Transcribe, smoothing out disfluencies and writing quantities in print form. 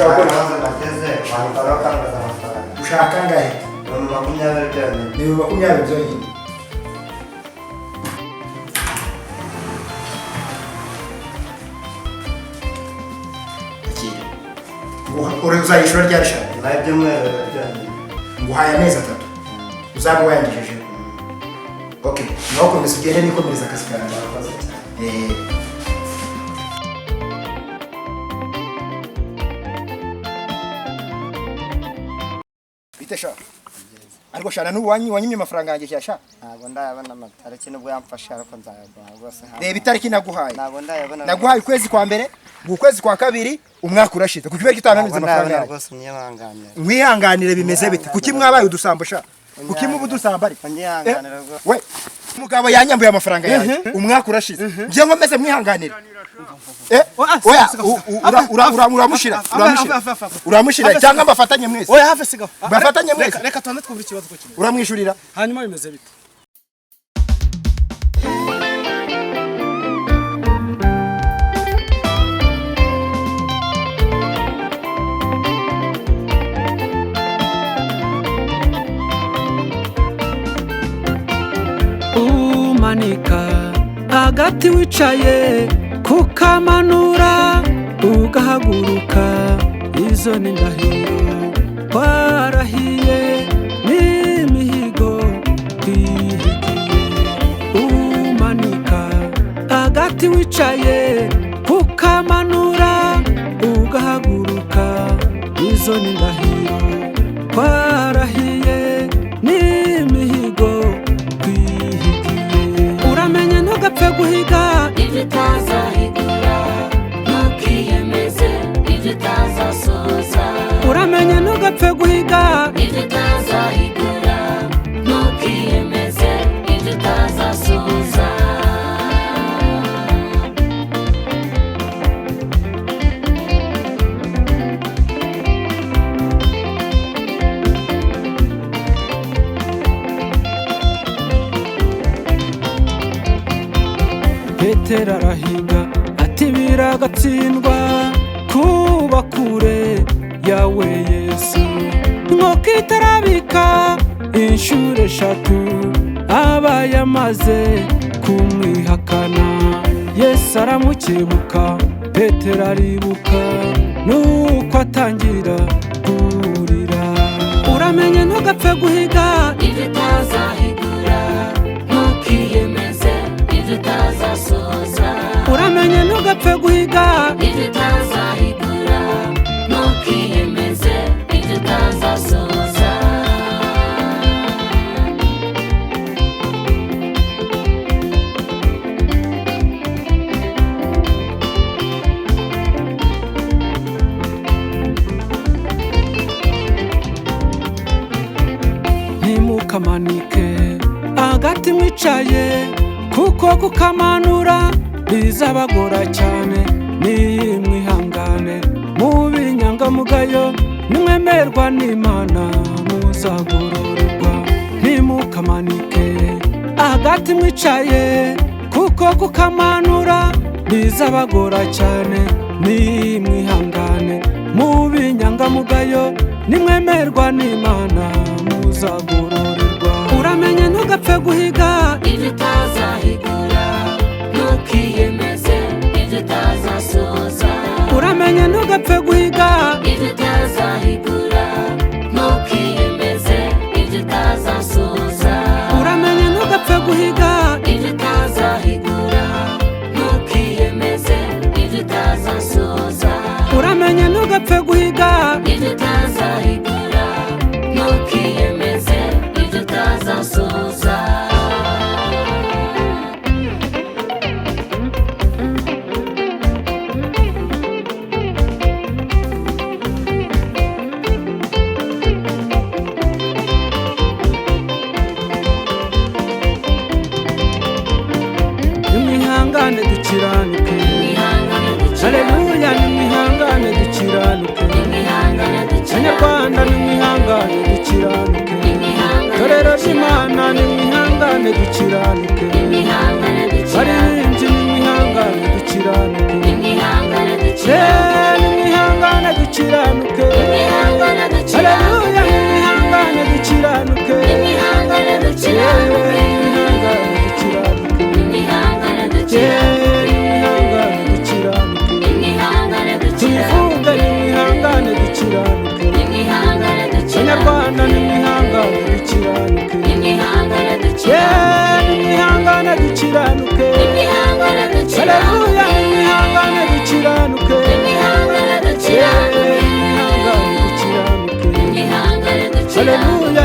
amaze nateze wandikaraho kangaza amafaranga. Ushaka angahe? Ibihumbi 20 byonyine. Ibihumbi 20 byonyine. Uzayishura ryari shaka? Nayo byumweru byonyine. Nguhaye amezi 3. Uzaba wayandikije. Okay, naho komeza ugende nikomereza akazi kawe. Murakoze cyane. Bite sha? Ariko shana wanyimye amafaranga yanjye cyasha? Ntabwo ndayabona amatariki nubwo yamfasha ariko nzayagwa rwose. Reba itariki naguhaye. Ntabwo ndayabona. Naguhaye ukwezi kwa mbere, ukwezi kwa kabiri, umwaka urashize. Kuki bari kitananiza amafaranga yawe? Rwose mwihanganira. Mwihanganire bimeze bite? Kuki mwabaye udusambo sha? Kuki mubu dusamba ari? Mwihanganira rwose. We umugabo yanyambuye amafaranga yawe. Umwaka urashize. Ngiye ngomeze mwihanganire. Uramushira cyangwa mbafatanye mwese. Oya hafi sigaho. Bafatanye mwese. Reka tonde twumva ikibazo ko kimwe. Uramwishurira. Hanyuma bimeze bite? Umanika Agati wicaye kukamanura ugahaguruka izo ni ndahiro warahiye n'imihigo twihigiye. Umanika Agati wicaye kukamanura ugahaguruka izo ni ndahiro warahiye n'imihigo twihigiye. Uramenye ntugapfe guhiga ibyo utazahigura, ntukiyemeze ibyo utazasohoza. Uramenye ntugapfe guhiga ibyo utazahigura, ntukiyemeze ibyo utazasohoza. Petero arahiga ati biragatsindwa kuba kure yawe Yesu. Inkoko itarabika inshuro 3 aba yamaze kumwihakana. Yesu aramukebuka, Petero aribuka, nuko atangira kurira. Uramenye ntugapfe guhiga ibyo utazahigura, ntukiyemeze ibyo utazasohoza. Uramenye ntugapfe guhiga ibyo utazahigura, ntukiyemeze ibyo utazasohoza. ntimukamanike Agati mwicaye kuko kukamanura bizabagora cyane. Nimwihangane mu binyangamugayo, nimwemerwa n'Imana muzagororerwa. Ntimukamanike Agati mwicaye kuko kukamanura bizabagora cyane. Nimwihangane mu binyangamugayo, nimwemerwa n'Imana muzagororerwa. Uramenye ntugapfe guhiga ibyo utazahigura, ntukiyemeze ibyo utazasohoza. Uramenye ntugapfe guhiga ibyo utazahigura, ntukiyemeze ibyo utazasohoza. Uramenye ntugapfe guhiga ibyo utazahigura, ntukiyemeze ibyo utazasohoza. Uramenye ntugapfe guhiga ibyo utazahigura, ntukiyemeze ibyo utazasohoza. nimwihangane dukiranuke. Haleluya, nimwihangane dukiranuke. Banyarwanda nimwihangane dukiranuke. Torero ry'Imana nimwihangane dukiranuke. Baririmbyi nimwihangane dukiranuke. Nimwihangane dukiranuke. dukiranuke nimwihangane Banyarwanda dukiranuke nimwihangane dukiranuke nimwihangane nimwihangane dukiranuke nimwihangane Haleluya dukiranuke nimwihangane dukiranuke nimwihangane dukiranuke nimwihangane dukiranuke nimwihangane dukiranuke Haleluya